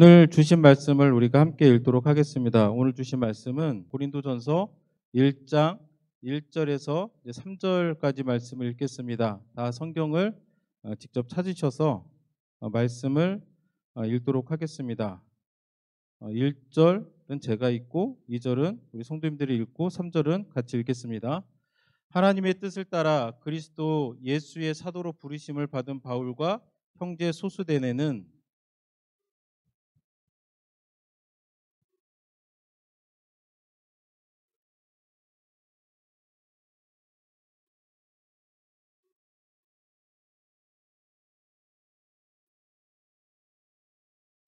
오늘 주신 말씀을 우리가 함께 읽도록 하겠습니다. 오늘 주신 말씀은 고린도전서 1장 1절에서 3절까지 말씀을 읽겠습니다. 다 성경을 직접 찾으셔서 말씀을 읽도록 하겠습니다. 1절은 제가 읽고 2절은 우리 성도님들이 읽고 3절은 같이 읽겠습니다. 하나님의 뜻을 따라 그리스도 예수의 사도로 부르심을 받은 바울과 형제 소수대네는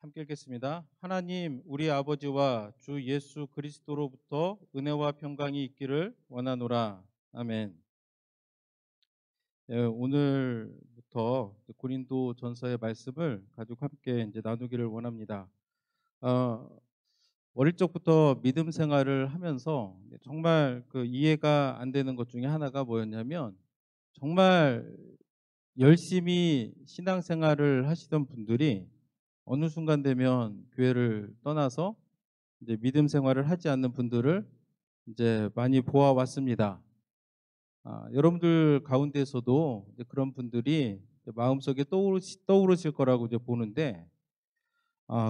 함께 읽겠습니다. 하나님 우리 아버지와 주 예수 그리스도로부터 은혜와 평강이 있기를 원하노라. 아멘. 오늘부터 고린도 전서의 말씀을 가지고 함께 나누기를 원합니다. 어, 어릴 적부터 믿음 생활을 하면서 정말 그 이해가 안 되는 것 중에 하나가 뭐였냐면, 정말 열심히 신앙생활을 하시던 분들이 어느 순간 되면 교회를 떠나서 이제 믿음 생활을 하지 않는 분들을 이제 많이 보아왔습니다. 여러분들 가운데서도 이제 그런 분들이 이제 마음속에 떠오르실 거라고 이제 보는데,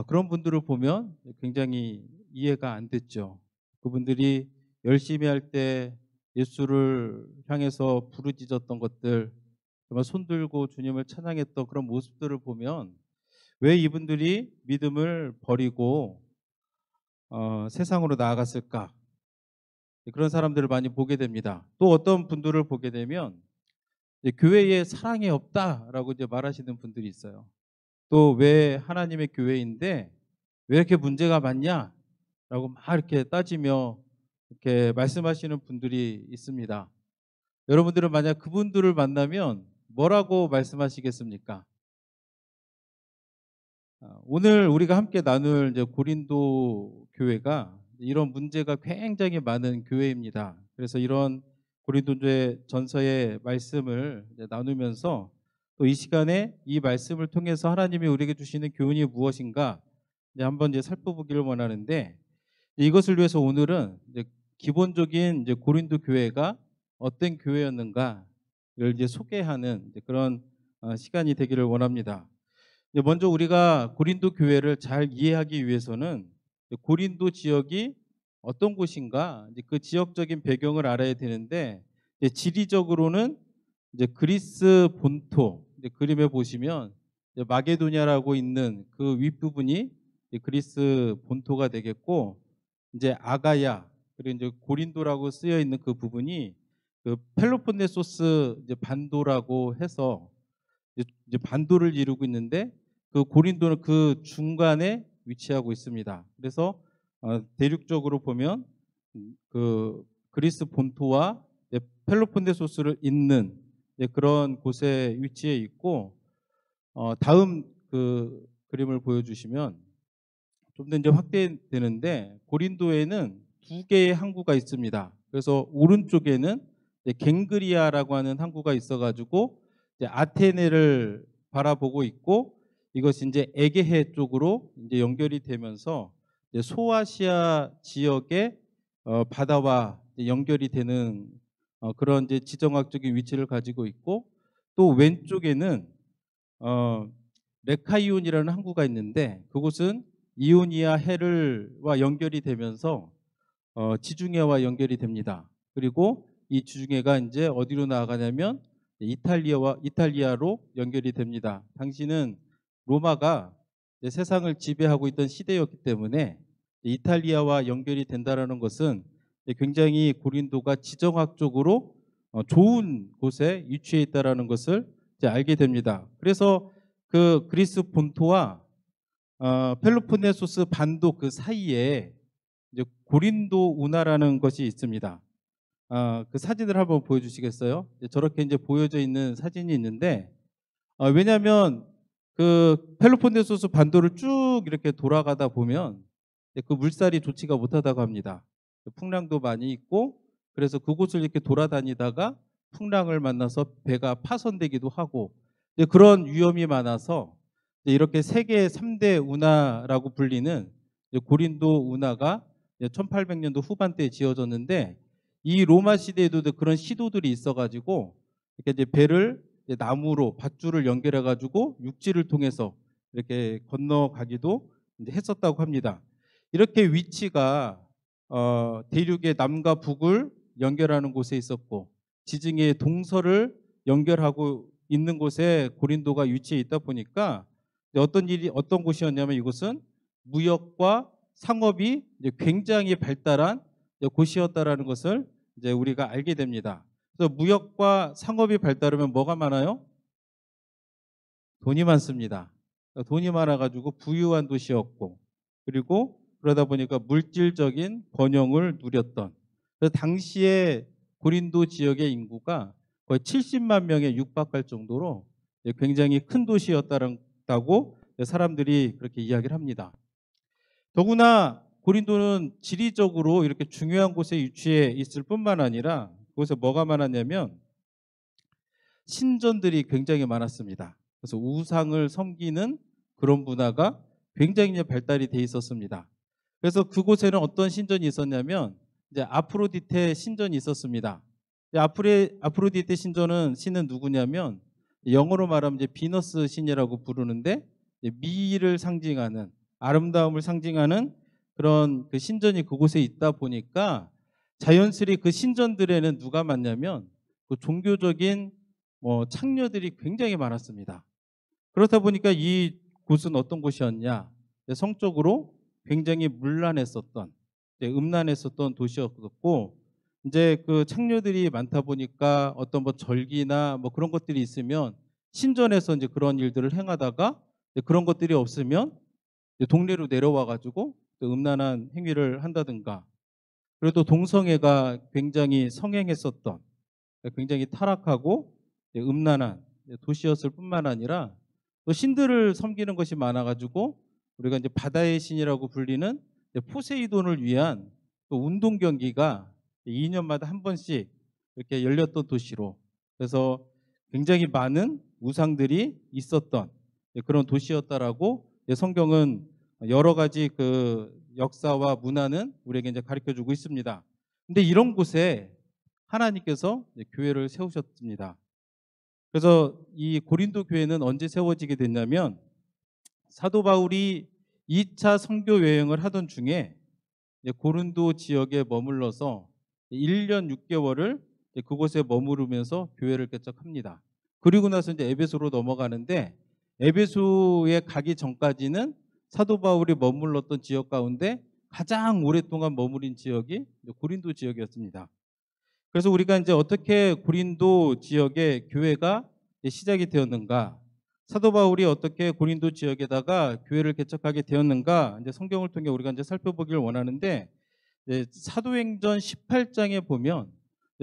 그런 분들을 보면 굉장히 이해가 안 됐죠. 그분들이 열심히 할 때 예수를 향해서 부르짖었던 것들, 정말 손들고 주님을 찬양했던 그런 모습들을 보면 왜 이분들이 믿음을 버리고 세상으로 나아갔을까? 그런 사람들을 많이 보게 됩니다. 또 어떤 분들을 보게 되면 이제 교회에 사랑이 없다라고 이제 말하시는 분들이 있어요. 또 왜 하나님의 교회인데 왜 이렇게 문제가 많냐라고 막 이렇게 따지며 이렇게 말씀하시는 분들이 있습니다. 여러분들은 만약 그분들을 만나면 뭐라고 말씀하시겠습니까? 오늘 우리가 함께 나눌 이제 고린도 교회가 이런 문제가 굉장히 많은 교회입니다. 그래서 이런 고린도의 전서의 말씀을 이제 나누면서 또 이 시간에 이 말씀을 통해서 하나님이 우리에게 주시는 교훈이 무엇인가 이제 한번 이제 살펴보기를 원하는데, 이것을 위해서 오늘은 이제 기본적인 이제 고린도 교회가 어떤 교회였는가를 이제 소개하는 이제 그런 시간이 되기를 원합니다. 먼저 우리가 고린도 교회를 잘 이해하기 위해서는 고린도 지역이 어떤 곳인가, 이제 그 지역적인 배경을 알아야 되는데, 이제 지리적으로는 이제 그리스 본토, 이제 그림에 보시면 이제 마게도냐라고 있는 그 윗부분이 이제 그리스 본토가 되겠고, 이제 아가야 그리고 이제 고린도라고 쓰여 있는 그 부분이 그 펠로폰네소스 이제 반도라고 해서 이제 반도를 이루고 있는데, 그 고린도는 그 중간에 위치하고 있습니다. 그래서 대륙적으로 보면 그 그리스 본토와 펠로폰네소스를 잇는 그런 곳에 위치해 있고, 다음 그 그림을 보여주시면 좀 더 이제 확대되는데, 고린도에는 두 개의 항구가 있습니다. 그래서 오른쪽에는 갱그리아라고 하는 항구가 있어가지고 이제 아테네를 바라보고 있고, 이것이 이제 에게해 쪽으로 이제 연결이 되면서 이제 소아시아 지역의 바다와 이제 연결이 되는 그런 이제 지정학적인 위치를 가지고 있고, 또 왼쪽에는 어, 메카이온이라는 항구가 있는데, 그곳은 이오니아 해를와 연결이 되면서 지중해와 연결이 됩니다. 그리고 이 지중해가 이제 어디로 나아가냐면 이탈리아로 연결이 됩니다. 당시는 로마가 이제 세상을 지배하고 있던 시대였기 때문에 이탈리아와 연결이 된다라는 것은 굉장히 고린도가 지정학적으로 좋은 곳에 위치해 있다라는 것을 이제 알게 됩니다. 그래서 그 그리스 본토와 펠로폰네소스 반도 그 사이에 이제 고린도 운하라는 것이 있습니다. 그 사진을 한번 보여주시겠어요? 저렇게 이제 보여져 있는 사진이 있는데, 왜냐하면 그 펠로폰네소스 반도를 쭉 이렇게 돌아가다 보면 그 물살이 좋지가 못하다고 합니다. 풍랑도 많이 있고, 그래서 그곳을 이렇게 돌아다니다가 풍랑을 만나서 배가 파손되기도 하고, 그런 위험이 많아서 이렇게 세계 3대 운하라고 불리는 고린도 운하가 1800년도 후반대에 지어졌는데, 이 로마 시대에도 그런 시도들이 있어가지고 이렇게 이제 배를 이제 나무로 밧줄을 연결해가지고 육지를 통해서 이렇게 건너가기도 이제 했었다고 합니다. 이렇게 위치가 대륙의 남과 북을 연결하는 곳에 있었고, 지중해 동서를 연결하고 있는 곳에 고린도가 위치해 있다 보니까 어떤 곳이었냐면, 이곳은 무역과 상업이 이제 굉장히 발달한 곳이었다라는 것을 이제 우리가 알게 됩니다. 그래서 무역과 상업이 발달하면 뭐가 많아요? 돈이 많습니다. 그러니까 돈이 많아가지고 부유한 도시였고, 그리고 그러다 보니까 물질적인 번영을 누렸던, 그래서 당시에 고린도 지역의 인구가 거의 70만 명에 육박할 정도로 굉장히 큰 도시였다고 사람들이 그렇게 이야기를 합니다. 더구나 고린도는 지리적으로 이렇게 중요한 곳에 위치해 있을 뿐만 아니라 그곳에 뭐가 많았냐면 신전들이 굉장히 많았습니다. 그래서 우상을 섬기는 그런 문화가 굉장히 발달이 돼 있었습니다. 그래서 그곳에는 어떤 신전이 있었냐면 이제 아프로디테 신전이 있었습니다. 아프로디테 신은 누구냐면, 영어로 말하면 이제 비너스 신이라고 부르는데, 미를 상징하는, 아름다움을 상징하는 그런 그 신전이 그곳에 있다 보니까 자연스레 그 신전들에는 누가 많냐면 그 종교적인 창녀들이 굉장히 많았습니다. 그렇다 보니까 이 곳은 어떤 곳이었냐? 성적으로 굉장히 문란했었던, 음란했었던 도시였고, 이제 그 창녀들이 많다 보니까 어떤 뭐 절기나 뭐 그런 것들이 있으면 신전에서 이제 그런 일들을 행하다가, 그런 것들이 없으면 동네로 내려와 가지고 음란한 행위를 한다든가, 그리고 또 동성애가 굉장히 성행했었던, 굉장히 타락하고 음란한 도시였을 뿐만 아니라 또 신들을 섬기는 것이 많아가지고 우리가 이제 바다의 신이라고 불리는 포세이돈을 위한 또 운동 경기가 2년마다 한 번씩 이렇게 열렸던 도시로, 그래서 굉장히 많은 우상들이 있었던 그런 도시였다라고 성경은 여러 가지 그 역사와 문화는 우리에게 이제 가르쳐 주고 있습니다. 근데 이런 곳에 하나님께서 교회를 세우셨습니다. 그래서 이 고린도 교회는 언제 세워지게 됐냐면, 사도 바울이 2차 선교 여행을 하던 중에 고린도 지역에 머물러서 1년 6개월을 그곳에 머무르면서 교회를 개척합니다. 그리고 나서 이제 에베소로 넘어가는데, 에베소에 가기 전까지는 사도 바울이 머물렀던 지역 가운데 가장 오랫동안 머무른 지역이 고린도 지역이었습니다. 그래서 우리가 이제 어떻게 고린도 지역의 교회가 시작이 되었는가, 사도 바울이 어떻게 고린도 지역에다가 교회를 개척하게 되었는가, 이제 성경을 통해 우리가 이제 살펴보기를 원하는데, 사도행전 18장에 보면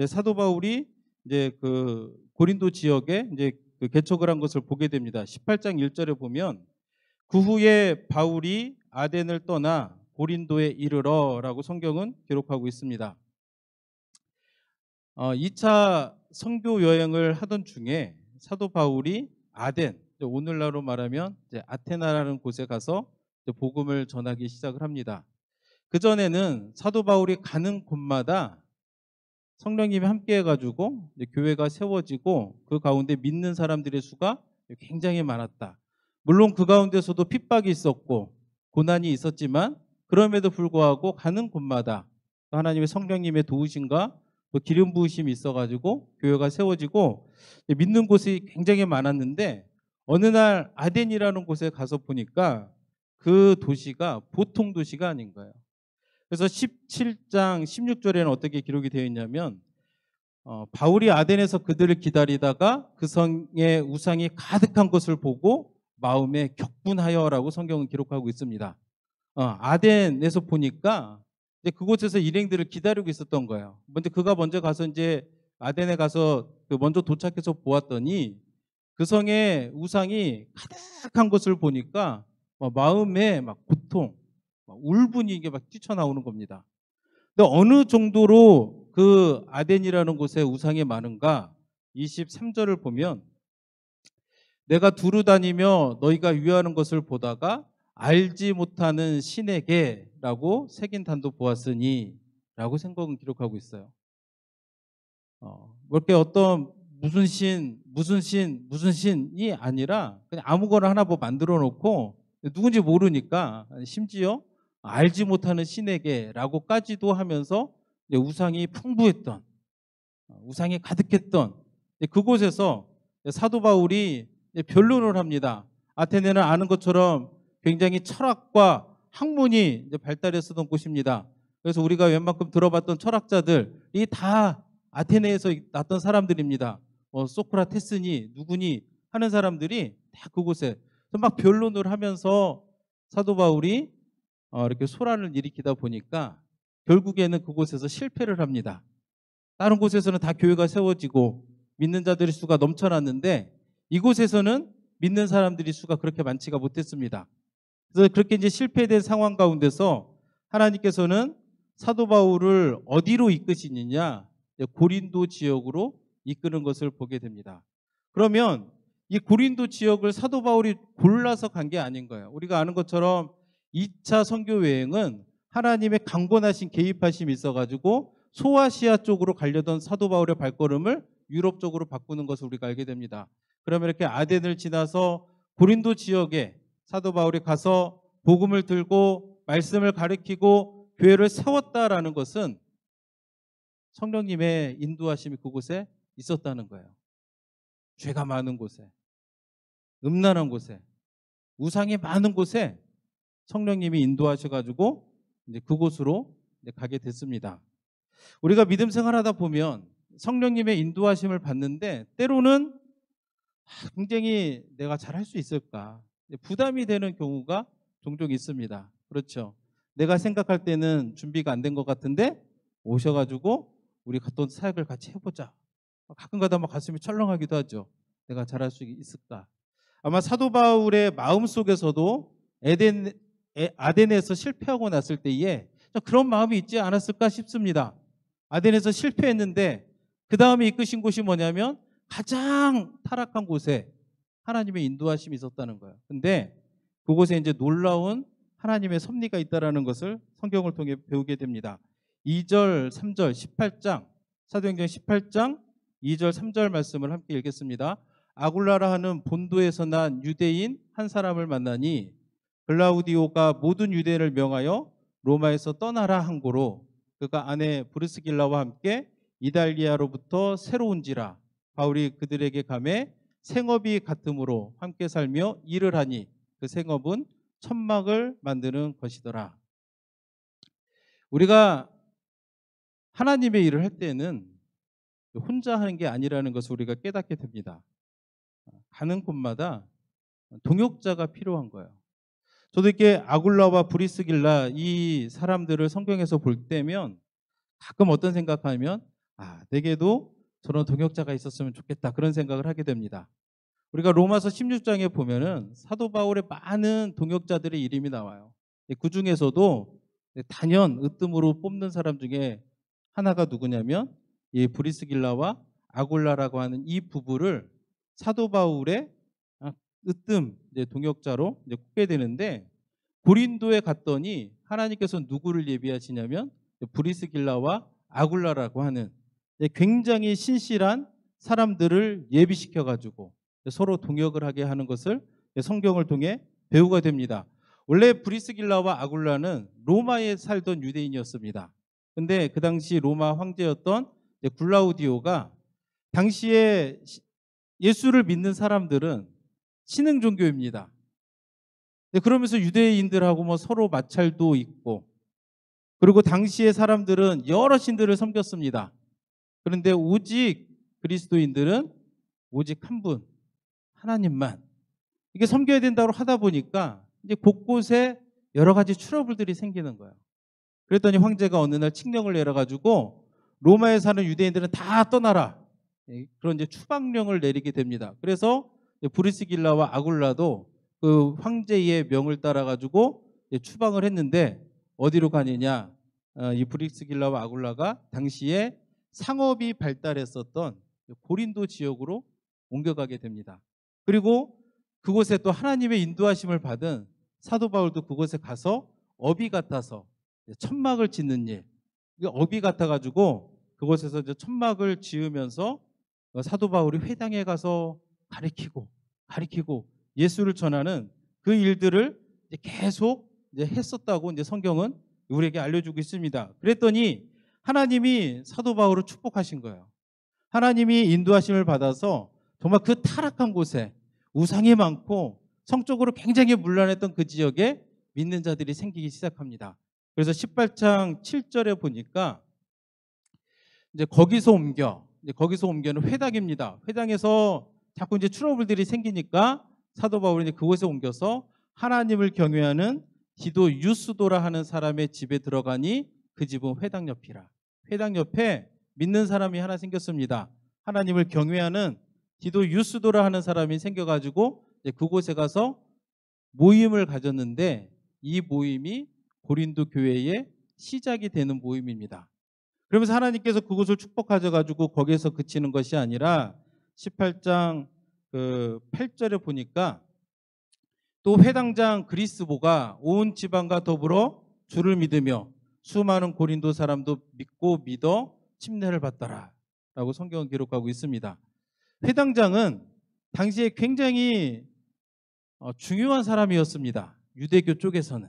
사도 바울이 이제 그 고린도 지역에 이제 그 개척을 한 것을 보게 됩니다. 18장 1절에 보면, 그 후에 바울이 아덴을 떠나 고린도에 이르러라고 성경은 기록하고 있습니다. 2차 선교 여행을 하던 중에 사도 바울이 아덴, 오늘날로 말하면 이제 아테나라는 곳에 가서 복음을 전하기 시작을 합니다. 그 전에는 사도 바울이 가는 곳마다 성령님이 함께 해가지고 교회가 세워지고, 그 가운데 믿는 사람들의 수가 굉장히 많았다. 물론 그 가운데서도 핍박이 있었고 고난이 있었지만, 그럼에도 불구하고 가는 곳마다 하나님의 성령님의 도우심과 또 기름 부으심이 있어가지고 교회가 세워지고 믿는 곳이 굉장히 많았는데, 어느 날 아덴이라는 곳에 가서 보니까 그 도시가 보통 도시가 아닌 거예요. 그래서 17장 16절에는 어떻게 기록이 되어 있냐면, 바울이 아덴에서 그들을 기다리다가 그 성에 우상이 가득한 것을 보고 마음에 격분하여라고 성경은 기록하고 있습니다. 아덴에서 보니까 이제 그곳에서 일행들을 기다리고 있었던 거예요. 그가 먼저 가서 이제 아덴에 가서 먼저 도착해서 보았더니 그 성에 우상이 가득한 것을 보니까 마음에 막 고통, 막 울분이 이게 막 뛰쳐나오는 겁니다. 근데 어느 정도로 그 아덴이라는 곳에 우상이 많은가? 23절을 보면, 내가 두루 다니며 너희가 위하는 것을 보다가 알지 못하는 신에게라고 새긴 단도 보았으니 라고 생각은 기록하고 있어요. 그렇게 어떤 무슨 신이 아니라 그냥 아무거나 하나 뭐 만들어 놓고 누군지 모르니까 심지어 알지 못하는 신에게라고까지도 하면서 우상이 풍부했던, 우상이 가득했던 그곳에서 사도 바울이 변론을 합니다. 아테네는 아는 것처럼 굉장히 철학과 학문이 발달했었던 곳입니다. 그래서 우리가 웬만큼 들어봤던 철학자들이 다 아테네에서 났던 사람들입니다. 소크라테스니 누구니 하는 사람들이 다 그곳에 막 변론을 하면서 사도 바울이 이렇게 소란을 일으키다 보니까 결국에는 그곳에서 실패를 합니다. 다른 곳에서는 다 교회가 세워지고 믿는 자들의 수가 넘쳐났는데 이곳에서는 믿는 사람들의 수가 그렇게 많지가 못했습니다. 그래서 그렇게 이제 실패된 상황 가운데서 하나님께서는 사도 바울을 어디로 이끄시느냐? 고린도 지역으로 이끄는 것을 보게 됩니다. 그러면 이 고린도 지역을 사도 바울이 골라서 간 게 아닌 거예요. 우리가 아는 것처럼 2차 선교 여행은 하나님의 강권하신 개입하심이 있어가지고 소아시아 쪽으로 가려던 사도 바울의 발걸음을 유럽 쪽으로 바꾸는 것을 우리가 알게 됩니다. 그러면 이렇게 아덴을 지나서 고린도 지역에 사도 바울이 가서 복음을 들고 말씀을 가르치고 교회를 세웠다라는 것은 성령님의 인도하심이 그곳에 있었다는 거예요. 죄가 많은 곳에, 음란한 곳에, 우상이 많은 곳에 성령님이 인도하셔가지고 이제 그곳으로 이제 가게 됐습니다. 우리가 믿음 생활하다 보면 성령님의 인도하심을 받는데 때로는 굉장히 내가 잘할 수 있을까 부담이 되는 경우가 종종 있습니다. 그렇죠. 내가 생각할 때는 준비가 안 된 것 같은데 오셔가지고 우리 갔던 사역을 같이 해보자. 가끔가다 막 가슴이 철렁하기도 하죠. 내가 잘할 수 있을까. 아마 사도 바울의 마음속에서도 아덴에서 실패하고 났을 때에 그런 마음이 있지 않았을까 싶습니다. 아덴에서 실패했는데 그 다음에 이끄신 곳이 뭐냐면 가장 타락한 곳에 하나님의 인도하심이 있었다는 거예요. 근데 그곳에 이제 놀라운 하나님의 섭리가 있다라는 것을 성경을 통해 배우게 됩니다. 2절, 3절, 18장, 사도행전 18장 2절, 3절 말씀을 함께 읽겠습니다. 아굴라라 하는 본도에서 난 유대인 한 사람을 만나니 글라우디오가 모든 유대인을 명하여 로마에서 떠나라 한 고로 그가 아내 브리스길라와 함께 이달리아로부터 새로운지라 바울이 그들에게 감해 생업이 같음으로 함께 살며 일을 하니 그 생업은 천막을 만드는 것이더라. 우리가 하나님의 일을 할 때는 혼자 하는 게 아니라는 것을 우리가 깨닫게 됩니다. 가는 곳마다 동역자가 필요한 거예요. 저도 이렇게 아굴라와 브리스길라 이 사람들을 성경에서 볼 때면 가끔 어떤 생각하면 내게도 저런 동역자가 있었으면 좋겠다 그런 생각을 하게 됩니다. 우리가 로마서 16장에 보면은 사도 바울의 많은 동역자들의 이름이 나와요. 그 중에서도 단연 으뜸으로 뽑는 사람 중에 하나가 누구냐면 이 브리스길라와 아굴라라고 하는 이 부부를 사도 바울의 으뜸 동역자로 꼽게 되는데 고린도에 갔더니 하나님께서 누구를 예비하시냐면 브리스길라와 아굴라라고 하는 굉장히 신실한 사람들을 예비시켜가지고 서로 동역을 하게 하는 것을 성경을 통해 배우가 됩니다. 원래 브리스길라와 아굴라는 로마에 살던 유대인이었습니다. 근데 그 당시 로마 황제였던 글라우디오가 당시에 예수를 믿는 사람들은 신흥 종교입니다. 그러면서 유대인들하고 뭐 서로 마찰도 있고 그리고 당시의 사람들은 여러 신들을 섬겼습니다. 그런데 오직 그리스도인들은 오직 한 분, 하나님만 이게 섬겨야 된다고 하다 보니까 이제 곳곳에 여러 가지 트러블들이 생기는 거예요. 그랬더니 황제가 어느 날 칙령을 내려가지고 로마에 사는 유대인들은 다 떠나라. 그런 이제 추방령을 내리게 됩니다. 그래서 브리스길라와 아굴라도 그 황제의 명을 따라가지고 추방을 했는데 어디로 가느냐? 이 브리스길라와 아굴라가 당시에 상업이 발달했었던 고린도 지역으로 옮겨가게 됩니다. 그리고 그곳에 또 하나님의 인도하심을 받은 사도 바울도 그곳에 가서 어비 같아서 천막을 짓는 일, 이게 어비 같아가지고 그곳에서 이제 천막을 지으면서 사도 바울이 회당에 가서 가리키고 예수를 전하는 그 일들을 이제 계속 이제 했었다고 이제 성경은 우리에게 알려주고 있습니다. 그랬더니 하나님이 사도 바울을 축복하신 거예요. 하나님이 인도하심을 받아서 정말 그 타락한 곳에 우상이 많고 성적으로 굉장히 문란했던 그 지역에 믿는 자들이 생기기 시작합니다. 그래서 18장 7절에 보니까 이제 거기서 옮겨는 회당입니다. 회당에서 자꾸 이제 트러블들이 생기니까 사도 바울이 그곳에 옮겨서 하나님을 경외하는 디도 유스도라 하는 사람의 집에 들어가니 그 집은 회당 옆이라. 회당 옆에 믿는 사람이 하나 생겼습니다. 하나님을 경외하는 디도 유스도라 하는 사람이 생겨가지고 이제 그곳에 가서 모임을 가졌는데 이 모임이 고린도 교회의 시작이 되는 모임입니다. 그러면서 하나님께서 그곳을 축복하셔가지고 거기에서 그치는 것이 아니라 18장 8절에 보니까 또 회당장 그리스보가 온 지방과 더불어 주를 믿으며 수많은 고린도 사람도 믿고 믿어 침례를 받더라 라고 성경은 기록하고 있습니다. 회당장은 당시에 굉장히 중요한 사람이었습니다. 유대교 쪽에서는.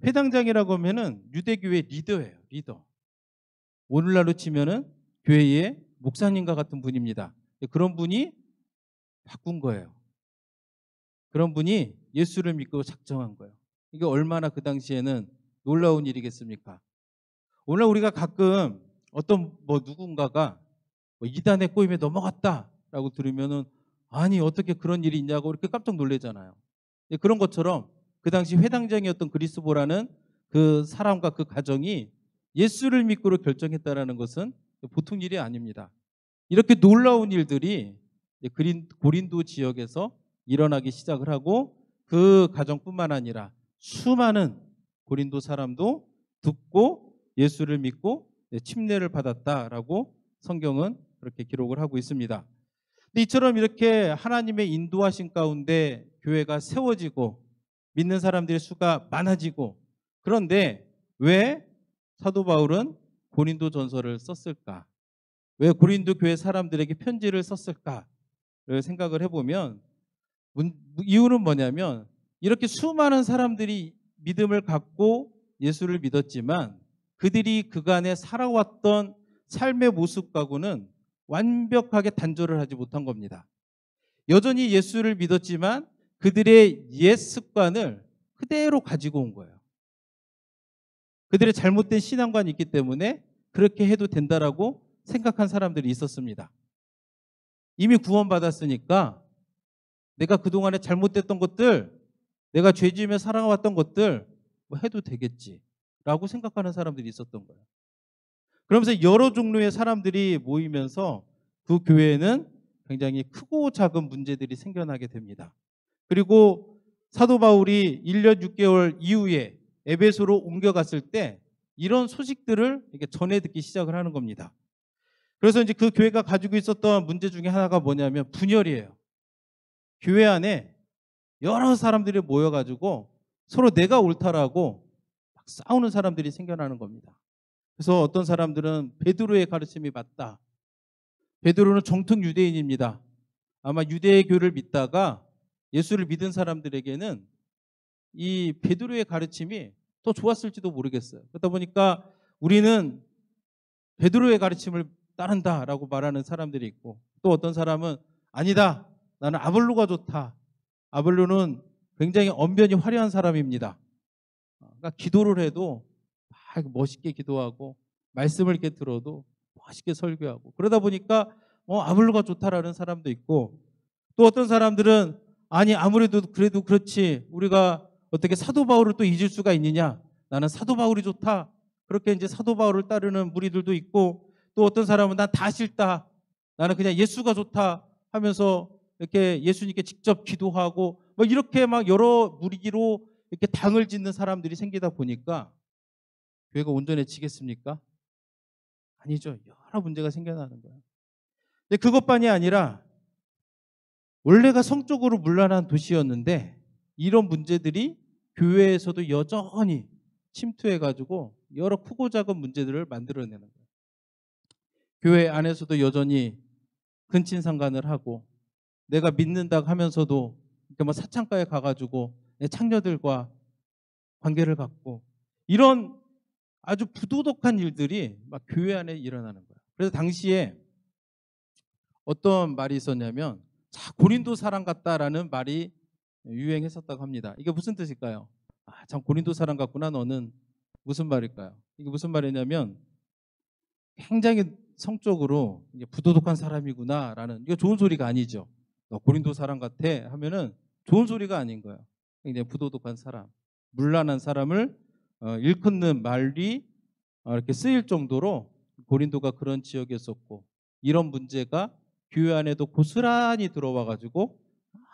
회당장이라고 하면은 유대교의 리더예요. 리더. 오늘날로 치면은 교회의 목사님과 같은 분입니다. 그런 분이 바꾼 거예요. 그런 분이 예수를 믿고 작정한 거예요. 이게 얼마나 그 당시에는 놀라운 일이겠습니까? 오늘 우리가 가끔 어떤 누군가가 이단의 꼬임에 넘어갔다라고 들으면은 아니 어떻게 그런 일이 있냐고 이렇게 깜짝 놀라잖아요. 그런 것처럼 그 당시 회당장이었던 그리스보라는 그 사람과 그 가정이 예수를 믿고로 결정했다라는 것은 보통 일이 아닙니다. 이렇게 놀라운 일들이 고린도 지역에서 일어나기 시작을 하고 그 가정뿐만 아니라 수많은 고린도 사람도 듣고 예수를 믿고 침례를 받았다라고 성경은 그렇게 기록을 하고 있습니다. 근데 이처럼 이렇게 하나님의 인도하신 가운데 교회가 세워지고 믿는 사람들의 수가 많아지고, 그런데 왜 사도 바울은 고린도 전서를 썼을까? 왜 고린도 교회 사람들에게 편지를 썼을까를 생각을 해보면 이유는 뭐냐면 이렇게 수많은 사람들이 믿음을 갖고 예수를 믿었지만 그들이 그간에 살아왔던 삶의 모습과는 완벽하게 단절을 하지 못한 겁니다. 여전히 예수를 믿었지만 그들의 옛 습관을 그대로 가지고 온 거예요. 그들의 잘못된 신앙관이 있기 때문에 그렇게 해도 된다라고 생각한 사람들이 있었습니다. 이미 구원받았으니까 내가 그동안에 잘못됐던 것들, 내가 죄 지으며 살아왔던 것들 해도 되겠지라고 생각하는 사람들이 있었던 거예요. 그러면서 여러 종류의 사람들이 모이면서 그 교회에는 굉장히 크고 작은 문제들이 생겨나게 됩니다. 그리고 사도 바울이 1년 6개월 이후에 에베소로 옮겨갔을 때 이런 소식들을 이렇게 전해 듣기 시작을 하는 겁니다. 그래서 이제 그 교회가 가지고 있었던 문제 중에 하나가 뭐냐면 분열이에요. 교회 안에 여러 사람들이 모여가지고 서로 내가 옳다라고 막 싸우는 사람들이 생겨나는 겁니다. 그래서 어떤 사람들은 베드로의 가르침이 맞다. 베드로는 정통 유대인입니다. 아마 유대교를 믿다가 예수를 믿은 사람들에게는 이 베드로의 가르침이 더 좋았을지도 모르겠어요. 그러다 보니까 우리는 베드로의 가르침을 따른다라고 말하는 사람들이 있고, 또 어떤 사람은 아니다, 나는 아볼로가 좋다. 아볼로는 굉장히 언변이 화려한 사람입니다. 그러니까 기도를 해도 막 멋있게 기도하고 말씀을 이렇게 들어도 멋있게 설교하고, 그러다 보니까 아볼로가 좋다라는 사람도 있고, 또 어떤 사람들은 아니 아무래도 그래도 그렇지, 우리가 어떻게 사도 바울을 또 잊을 수가 있느냐, 나는 사도 바울이 좋다, 그렇게 이제 사도 바울을 따르는 무리들도 있고, 또 어떤 사람은 난 다 싫다, 나는 그냥 예수가 좋다 하면서 이렇게 예수님께 직접 기도하고 이렇게 막 여러 무리기로 이렇게 당을 짓는 사람들이 생기다 보니까 교회가 온전해지겠습니까? 아니죠. 여러 문제가 생겨나는 거예요. 근데 그것만이 아니라 원래가 성적으로 문란한 도시였는데 이런 문제들이 교회에서도 여전히 침투해가지고 여러 크고 작은 문제들을 만들어내는 거예요. 교회 안에서도 여전히 근친상간을 하고 내가 믿는다 하면서도 이렇게 뭐 사창가에 가가지고 내 창녀들과 관계를 갖고 이런 아주 부도덕한 일들이 막 교회 안에 일어나는 거예요. 그래서 당시에 어떤 말이 있었냐면 자, 고린도 사람 같다라는 말이 유행했었다고 합니다. 이게 무슨 뜻일까요? 아, 참 고린도 사람 같구나 너는. 무슨 말일까요? 이게 무슨 말이냐면 굉장히 성적으로 이게 부도덕한 사람이구나라는, 이거 좋은 소리가 아니죠. 너 고린도 사람 같아 하면은 좋은 소리가 아닌 거예요. 굉장히 부도덕한 사람, 문란한 사람을 일컫는 말이 이렇게 쓰일 정도로 고린도가 그런 지역이었었고, 이런 문제가 교회 안에도 고스란히 들어와 가지고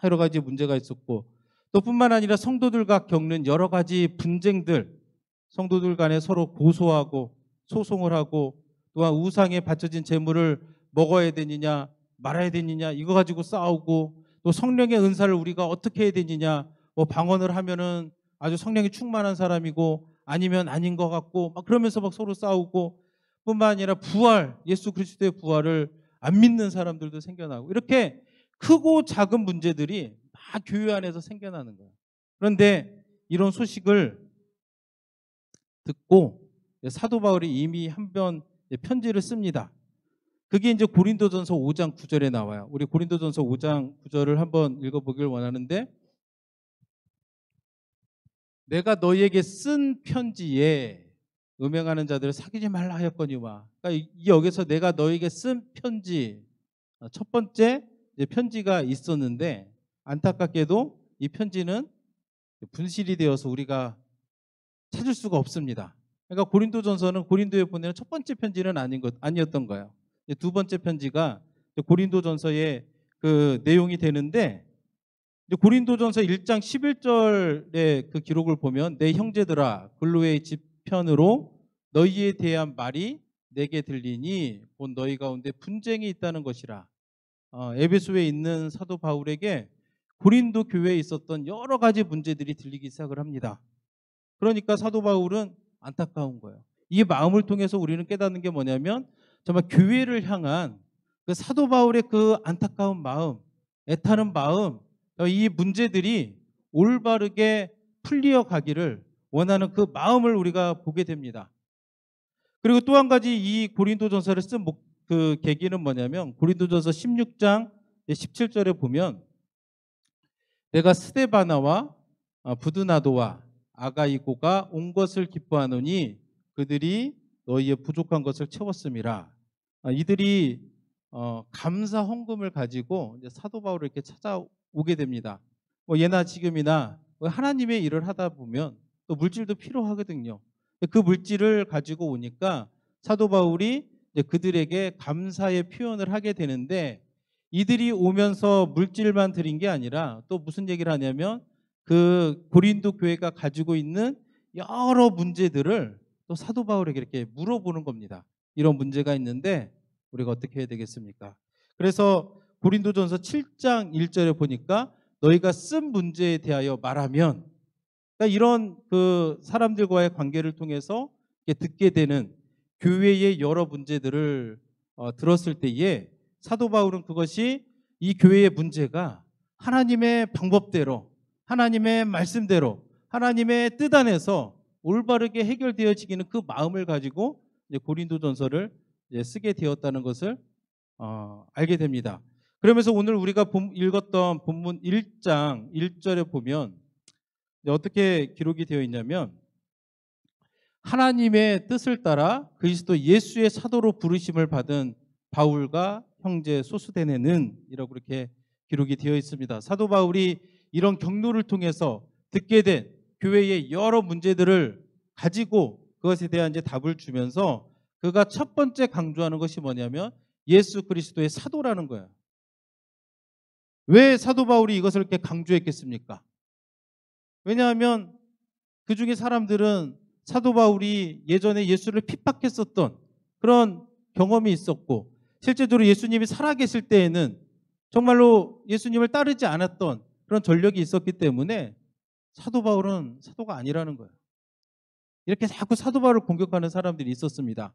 여러 가지 문제가 있었고, 또 뿐만 아니라 성도들과 겪는 여러 가지 분쟁들, 성도들 간에 서로 고소하고 소송을 하고, 또한 우상에 바쳐진 재물을 먹어야 되느냐 말아야 되느냐 이거 가지고 싸우고, 또 성령의 은사를 우리가 어떻게 해야 되느냐, 뭐 방언을 하면은 아주 성령이 충만한 사람이고 아니면 아닌 것 같고 막 그러면서 막 서로 싸우고, 뿐만 아니라 부활, 예수 그리스도의 부활을 안 믿는 사람들도 생겨나고, 이렇게 크고 작은 문제들이 막 교회 안에서 생겨나는 거예요. 그런데 이런 소식을 듣고 사도 바울이 이미 한 번 편지를 씁니다. 그게 이제 고린도전서 5장 9절에 나와요. 우리 고린도전서 5장 9절을 한번 읽어보길 원하는데, 내가 너희에게 쓴 편지에 음행하는 자들을 사귀지 말라 하였거니와. 그러니까 이 여기서 내가 너희에게 쓴 편지, 첫 번째 편지가 있었는데 안타깝게도 이 편지는 분실이 되어서 우리가 찾을 수가 없습니다. 그러니까 고린도전서는 고린도에 보내는 첫 번째 편지는 아니었던 거예요. 두 번째 편지가 고린도전서의 그 내용이 되는데, 고린도전서 1장 11절의 그 기록을 보면 내 형제들아 글로의 지편으로 너희에 대한 말이 내게 들리니 곧 너희 가운데 분쟁이 있다는 것이라. 에베소에 있는 사도 바울에게 고린도 교회에 있었던 여러 가지 문제들이 들리기 시작을 합니다. 그러니까 사도 바울은 안타까운 거예요. 이 마음을 통해서 우리는 깨닫는 게 뭐냐면, 정말 교회를 향한 그 사도 바울의 그 안타까운 마음, 애타는 마음, 이 문제들이 올바르게 풀리어 가기를 원하는 그 마음을 우리가 보게 됩니다. 그리고 또 한 가지 이 고린도전서를 쓴 그 계기는 뭐냐면, 고린도전서 16장 17절에 보면 내가 스데바나와 부드나도와 아가이고가 온 것을 기뻐하노니 그들이 너희의 부족한 것을 채웠음이라. 이들이 감사 헌금을 가지고 이제 사도 바울을 이렇게 찾아오게 됩니다. 뭐 예나 지금이나 하나님의 일을 하다 보면 또 물질도 필요하거든요. 그 물질을 가지고 오니까 사도 바울이 이제 그들에게 감사의 표현을 하게 되는데, 이들이 오면서 물질만 드린 게 아니라 또 무슨 얘기를 하냐면 그 고린도 교회가 가지고 있는 여러 문제들을 또 사도 바울에게 이렇게 물어보는 겁니다. 이런 문제가 있는데 우리가 어떻게 해야 되겠습니까? 그래서 고린도전서 7장 1절에 보니까 너희가 쓴 문제에 대하여 말하면, 그러니까 이런 그 사람들과의 관계를 통해서 듣게 되는 교회의 여러 문제들을 들었을 때에 사도 바울은 그것이 이 교회의 문제가 하나님의 방법대로, 하나님의 말씀대로, 하나님의 뜻 안에서 올바르게 해결되어지기는 그 마음을 가지고 이제 고린도전서를 이제 쓰게 되었다는 것을 알게 됩니다. 그러면서 오늘 우리가 읽었던 본문 1장 1절에 보면 어떻게 기록이 되어 있냐면, 하나님의 뜻을 따라 그리스도 예수의 사도로 부르심을 받은 바울과 형제 소스데네는 이라고 이렇게 기록이 되어 있습니다. 사도 바울이 이런 경로를 통해서 듣게 된 교회의 여러 문제들을 가지고 그것에 대한 이제 답을 주면서 그가 첫 번째 강조하는 것이 뭐냐면 예수 그리스도의 사도라는 거예요. 왜 사도 바울이 이것을 이렇게 강조했겠습니까? 왜냐하면 그 중에 사람들은 사도 바울이 예전에 예수를 핍박했었던 그런 경험이 있었고, 실제적으로 예수님이 살아계실 때에는 정말로 예수님을 따르지 않았던 그런 전력이 있었기 때문에 사도 바울은 사도가 아니라는 거예요. 이렇게 자꾸 사도 바울을 공격하는 사람들이 있었습니다.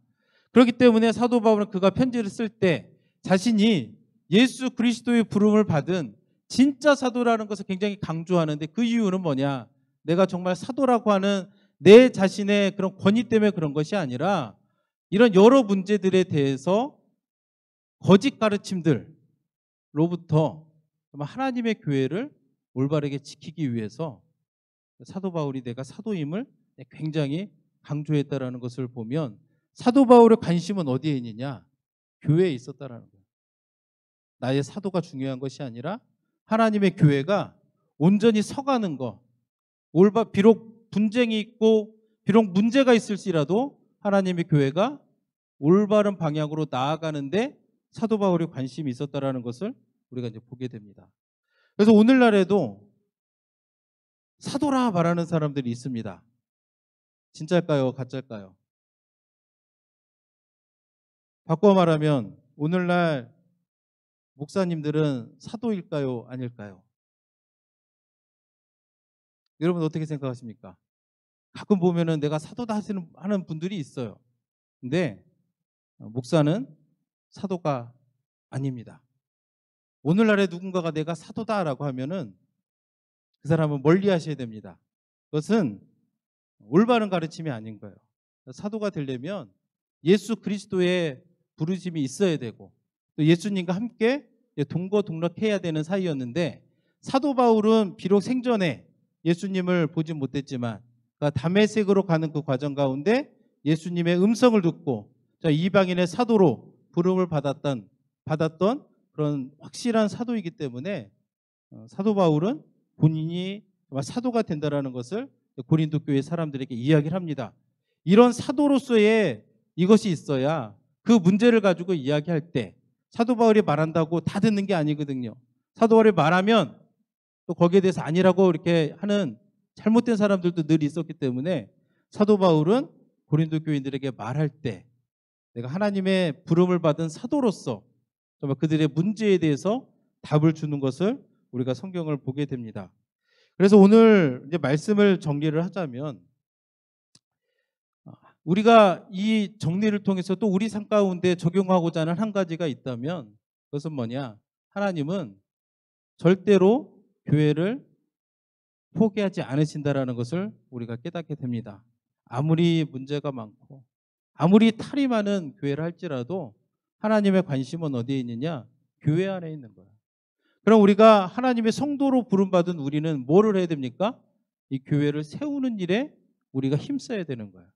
그렇기 때문에 사도 바울은 그가 편지를 쓸 때 자신이 예수 그리스도의 부름을 받은 진짜 사도라는 것을 굉장히 강조하는데, 그 이유는 뭐냐? 내가 정말 사도라고 하는 내 자신의 그런 권위 때문에 그런 것이 아니라, 이런 여러 문제들에 대해서 거짓 가르침들로부터 하나님의 교회를 올바르게 지키기 위해서 사도 바울이 내가 사도임을 굉장히 강조했다라는 것을 보면, 사도 바울의 관심은 어디에 있느냐? 교회에 있었다라는 거예요. 나의 사도가 중요한 것이 아니라 하나님의 교회가 온전히 서가는 것, 비록 분쟁이 있고 비록 문제가 있을지라도 하나님의 교회가 올바른 방향으로 나아가는데 사도 바울이 관심이 있었다라는 것을 우리가 이제 보게 됩니다. 그래서 오늘날에도 사도라 말하는 사람들이 있습니다. 진짜일까요? 가짜일까요? 바꿔 말하면 오늘날 목사님들은 사도일까요? 아닐까요? 여러분 어떻게 생각하십니까? 가끔 보면은 내가 사도다 하는 분들이 있어요. 근데 목사는 사도가 아닙니다. 오늘날에 누군가가 내가 사도다라고 하면은 그 사람은 멀리 하셔야 됩니다. 그것은 올바른 가르침이 아닌 거예요. 사도가 되려면 예수 그리스도의 부르심이 있어야 되고, 또 예수님과 함께 동거동락해야 되는 사이였는데, 사도 바울은 비록 생전에 예수님을 보지 못했지만 다메섹으로 가는 그 과정 가운데 예수님의 음성을 듣고 이방인의 사도로 부름을 받았던 그런 확실한 사도이기 때문에 사도 바울은 본인이 사도가 된다라는 것을 고린도 교회 사람들에게 이야기를 합니다. 이런 사도로서의 이것이 있어야 그 문제를 가지고 이야기할 때 사도 바울이 말한다고 다 듣는 게 아니거든요. 사도 바울이 말하면 또 거기에 대해서 아니라고 이렇게 하는 잘못된 사람들도 늘 있었기 때문에 사도 바울은 고린도 교인들에게 말할 때 내가 하나님의 부름을 받은 사도로서 정말 그들의 문제에 대해서 답을 주는 것을 우리가 성경을 보게 됩니다. 그래서 오늘 이제 말씀을 정리를 하자면, 우리가 이 정리를 통해서 또 우리 삶 가운데 적용하고자 하는 한 가지가 있다면 그것은 뭐냐? 하나님은 절대로 교회를 포기하지 않으신다라는 것을 우리가 깨닫게 됩니다. 아무리 문제가 많고 아무리 탈이 많은 교회를 할지라도 하나님의 관심은 어디에 있느냐? 교회 안에 있는 거예요. 그럼 우리가 하나님의 성도로 부름받은 우리는 뭐를 해야 됩니까? 이 교회를 세우는 일에 우리가 힘써야 되는 거예요.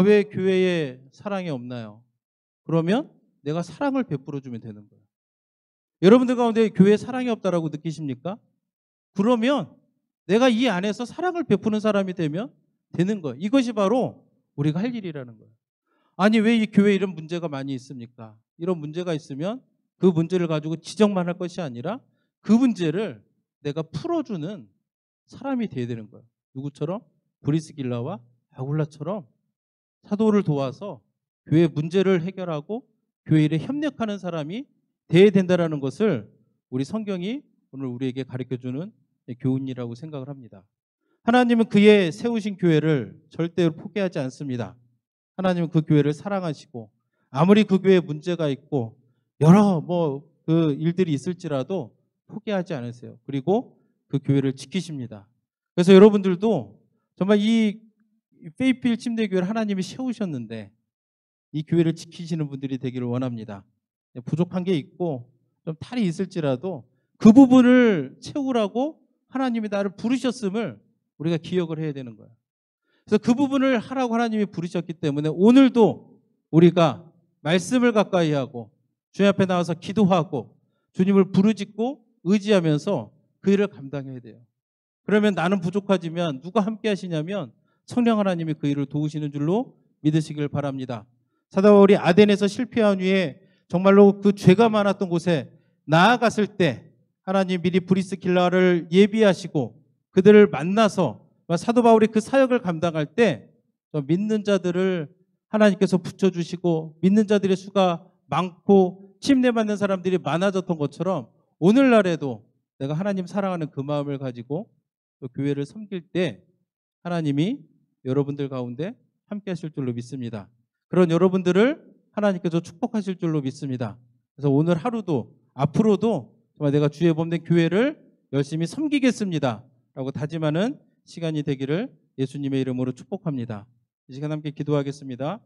왜 교회에 사랑이 없나요? 그러면 내가 사랑을 베풀어 주면 되는 거예요. 여러분들 가운데 교회에 사랑이 없다라고 느끼십니까? 그러면 내가 이 안에서 사랑을 베푸는 사람이 되면 되는 거예요. 이것이 바로 우리가 할 일이라는 거예요. 아니 왜 이 교회에 이런 문제가 많이 있습니까? 이런 문제가 있으면 그 문제를 가지고 지적만 할 것이 아니라 그 문제를 내가 풀어주는 사람이 돼야 되는 거예요. 누구처럼? 브리스길라와 아굴라처럼 사도를 도와서 교회 문제를 해결하고 교회 일에 협력하는 사람이 돼야 된다는 것을 우리 성경이 오늘 우리에게 가르쳐주는 교훈이라고 생각을 합니다. 하나님은 그의 세우신 교회를 절대로 포기하지 않습니다. 하나님은 그 교회를 사랑하시고 아무리 그 교회에 문제가 있고 여러 그 일들이 있을지라도 포기하지 않으세요. 그리고 그 교회를 지키십니다. 그래서 여러분들도 정말 이 페이필 침례교회를 하나님이 세우셨는데 이 교회를 지키시는 분들이 되기를 원합니다. 부족한 게 있고 좀 탈이 있을지라도 그 부분을 채우라고 하나님이 나를 부르셨음을 우리가 기억을 해야 되는 거예요. 그래서 그 부분을 하라고 하나님이 부르셨기 때문에 오늘도 우리가 말씀을 가까이 하고 주님 앞에 나와서 기도하고 주님을 부르짖고 의지하면서 그 일을 감당해야 돼요. 그러면 나는 부족하지만 누가 함께 하시냐면 성령 하나님이 그 일을 도우시는 줄로 믿으시길 바랍니다. 사도 바울이 아덴에서 실패한 후에 정말로 그 죄가 많았던 곳에 나아갔을 때 하나님 미리 브리스길라를 예비하시고 그들을 만나서 사도 바울이 그 사역을 감당할 때 믿는 자들을 하나님께서 붙여주시고 믿는 자들의 수가 많고 침례받는 사람들이 많아졌던 것처럼 오늘날에도 내가 하나님 사랑하는 그 마음을 가지고 또 교회를 섬길 때 하나님이 여러분들 가운데 함께 하실 줄로 믿습니다. 그런 여러분들을 하나님께서 축복하실 줄로 믿습니다. 그래서 오늘 하루도 앞으로도 정말 내가 주의 법된 교회를 열심히 섬기겠습니다 라고 다짐하는 시간이 되기를 예수님의 이름으로 축복합니다. 이 시간 함께 기도하겠습니다.